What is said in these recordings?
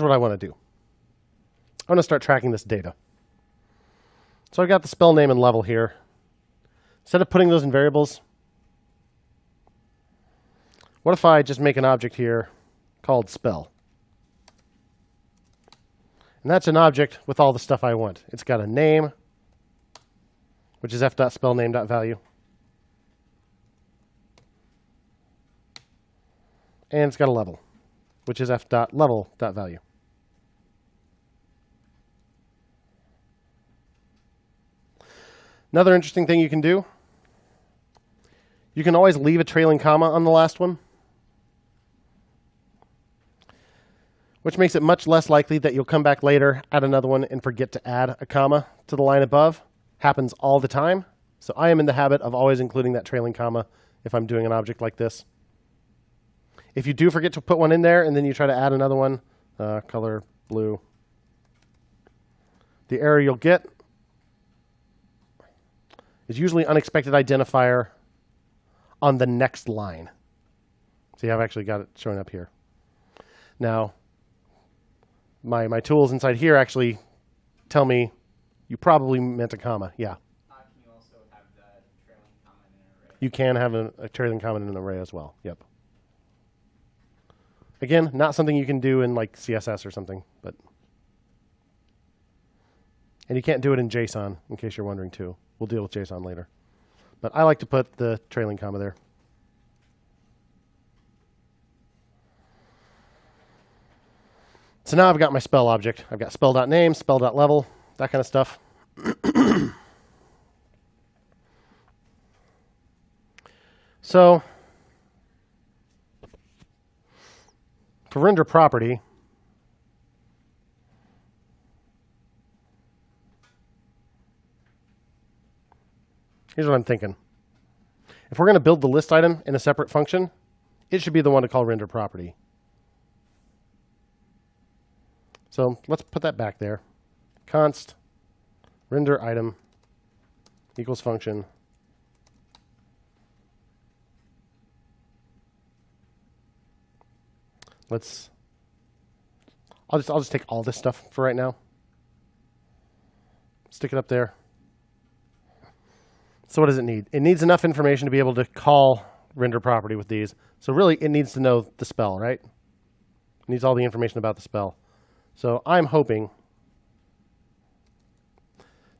what I want to do. I want to start tracking this data. So I've got the spell name and level here. Instead of putting those in variables, what if I just make an object here called spell? And that's an object with all the stuff I want. It's got a name, which is f.spellName.value. And it's got a level, which is f.level.value. Another interesting thing you can do, you can always leave a trailing comma on the last one, which makes it much less likely that you'll come back later, add another one, and forget to add a comma to the line above. Happens all the time. So I am in the habit of always including that trailing comma if I'm doing an object like this. If you do forget to put one in there and then you try to add another one, color blue, the error you'll get is usually unexpected identifier on the next line. See, I've actually got it showing up here. Now, my tools inside here actually tell me you probably meant a comma. Yeah. Can you also have the trailing comma in an array? You can have a trailing comma in an array as well. Yep. Again, not something you can do in like CSS or something, but and you can't do it in JSON, in case you're wondering too. We'll deal with JSON later. But I like to put the trailing comma there. So now I've got my spell object. I've got spell.name, spell.level, that kind of stuff. So for render property, here's what I'm thinking. If we're going to build the list item in a separate function, it should be the one to call render property. So let's put that back there. Const render item equals function. I'll just take all this stuff for right now. Stick it up there. So what does it need? It needs enough information to be able to call render property with these. So really, it needs to know the spell, right? It needs all the information about the spell. So I'm hoping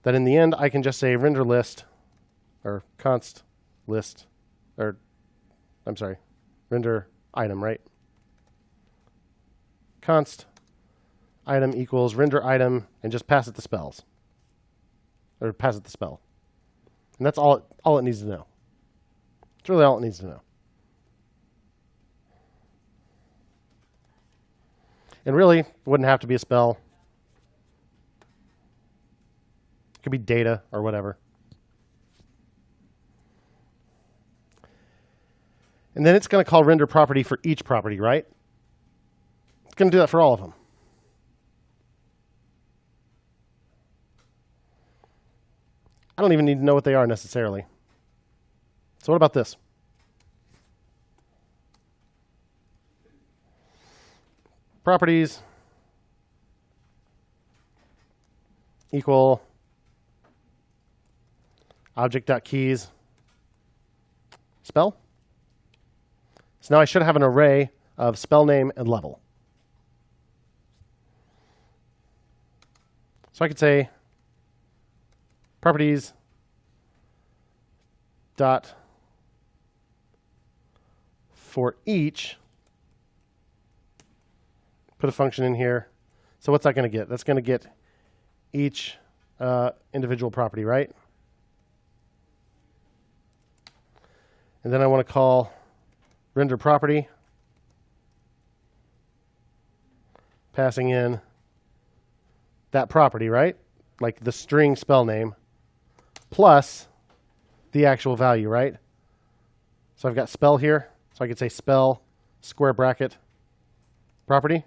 that in the end, I can just say render list, or const list, or I'm sorry, render item, right? Const item equals render item, and just pass it the spells, or pass it the spell. And that's all it needs to know. It's really all it needs to know. And really, it wouldn't have to be a spell. It could be data or whatever. And then it's going to call render property for each property, right? It's going to do that for all of them. I don't even need to know what they are necessarily. So what about this? Properties equal object.keys spell. So now I should have an array of spell name and level. So I could say properties dot forEach. Put a function in here. So what's that going to get? That's going to get each individual property, right? And then I want to call render property, passing in that property, right? Like the string spell name plus the actual value, right? So I've got spell here. So I could say spell square bracket property.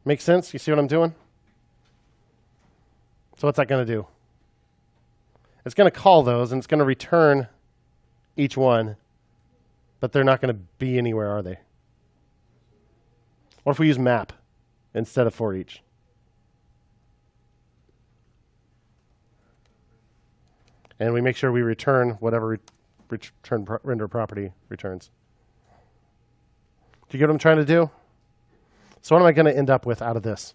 Makes sense? You see what I'm doing? So what's that going to do? It's going to call those, and it's going to return each one, but they're not going to be anywhere, are they? What if we use map? instead of forEach. And we make sure we return whatever render property returns. Do you get what I'm trying to do? So what am I going to end up with out of this?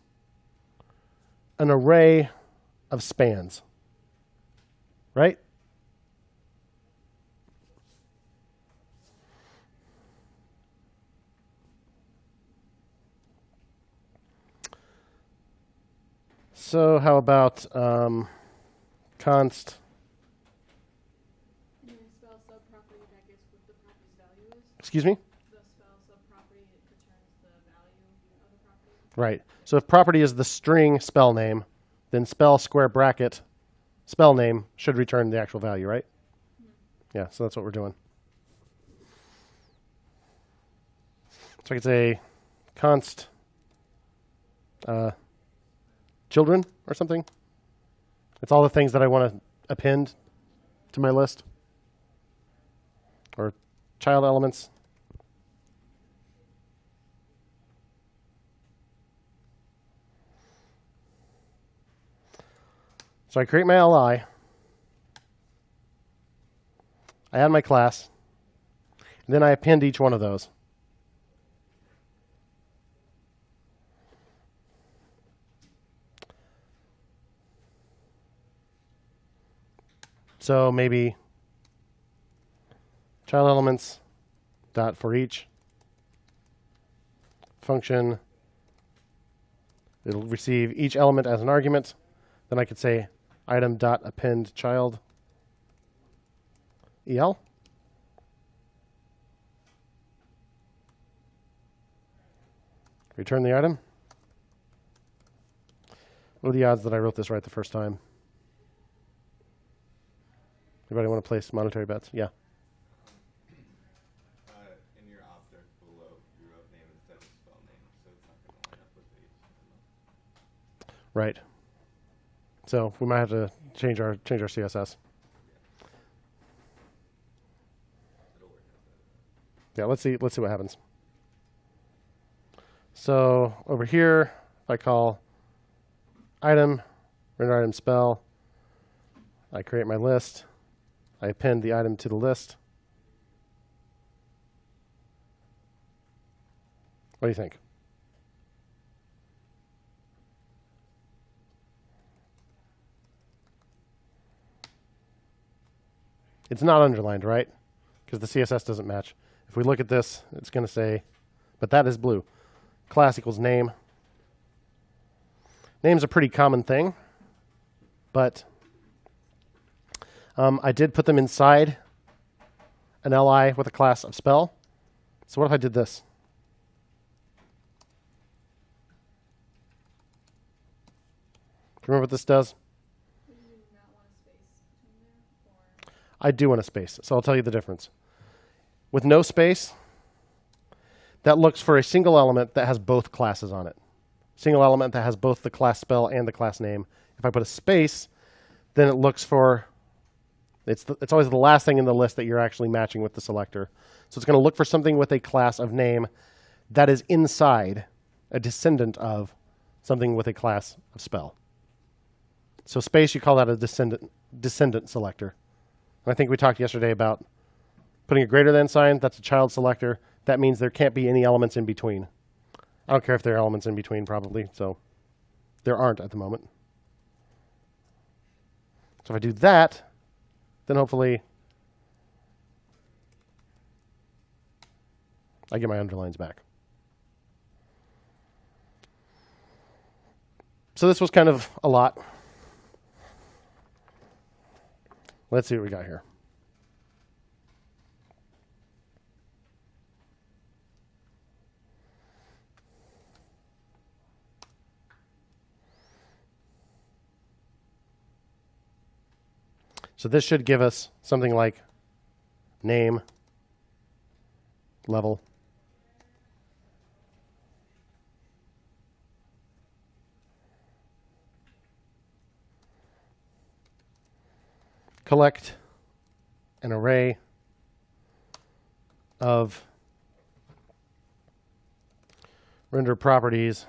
An array of spans, right? So how about const? Can you spell subproperty that gets what the property's value is? Excuse me? The spell subproperty returns the value of the property. Right. So if property is the string spell name, then spell square bracket spell name should return the actual value, right? Yeah, so that's what we're doing. So I could say const children or something. It's all the things that I want to append to my list. Or child elements. So I create my LI. I add my class. And then I append each one of those. So maybe child elements dot for each function. It'll receive each element as an argument. Then I could say item dot append child el. Return the item. What are the odds that I wrote this right the first time? Anybody want to place monetary bets? Yeah. In your object below, you wrote name instead of spell name, so it's not going to line up with the HTML. Right. So we might have to change our CSS. It'll work out. Yeah, let's see what happens. So over here, if I call item, render item spell, I create my list. I append the item to the list. What do you think? It's not underlined, right? Because the CSS doesn't match. If we look at this, it's going to say, but that is blue. Class equals name. Name's a pretty common thing, but I did put them inside an LI with a class of spell. So what if I did this? Do you remember what this does? Do you not want a space between there? Or I do want a space, so I'll tell you the difference. With no space, that looks for a single element that has both classes on it. Single element that has both the class spell and the class name. If I put a space, then it looks for, it's always the last thing in the list that you're actually matching with the selector. So it's going to look for something with a class of name that is inside, a descendant of something with a class of spell. So space, you call that a descendant selector. And I think we talked yesterday about putting a greater than sign. That's a child selector. That means there can't be any elements in between. I don't care if there are elements in between, probably. So there aren't at the moment. So if I do that, then hopefully I get my underlines back. So this was kind of a lot. Let's see what we got here. So this should give us something like name, level, collect an array of render properties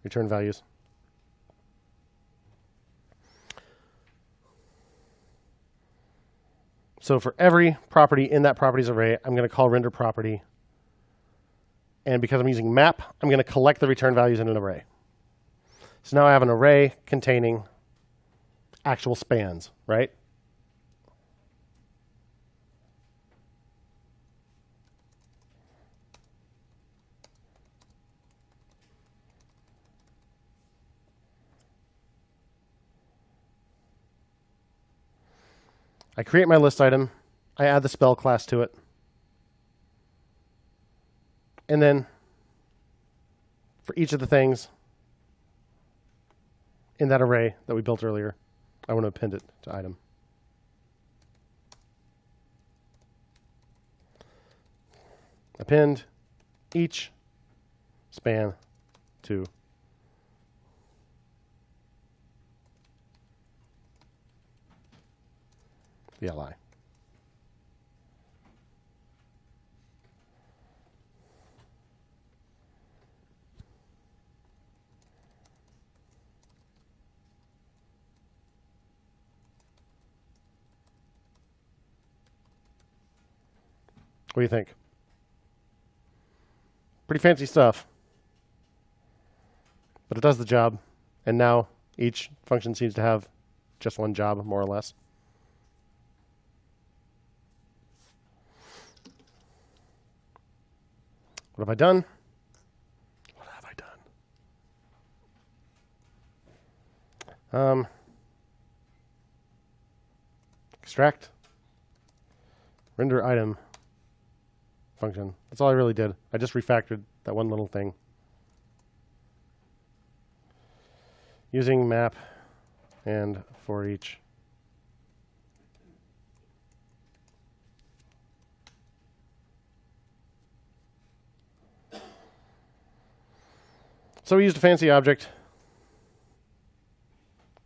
return values. So for every property in that properties array, I'm going to call render property. And because I'm using map, I'm going to collect the return values in an array. So now I have an array containing actual spans, right? I create my list item. I add the spell class to it. And then for each of the things in that array that we built earlier, I want to append it to item. Append each span to the li. What do you think? Pretty fancy stuff, but it does the job. And now each function seems to have just one job, more or less. What have I done? What have I done? Extract, render item function. That's all I really did. I just refactored that one little thing. Using map and forEach. So we used a fancy object.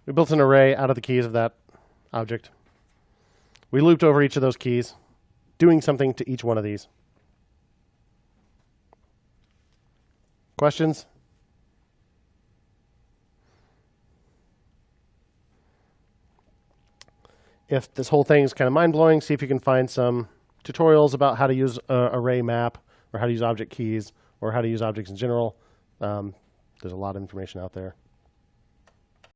We built an array out of the keys of that object. We looped over each of those keys, doing something to each one of these. Questions? If this whole thing is kind of mind-blowing, see if you can find some tutorials about how to use array map, or how to use object keys, or how to use objects in general. There's a lot of information out there.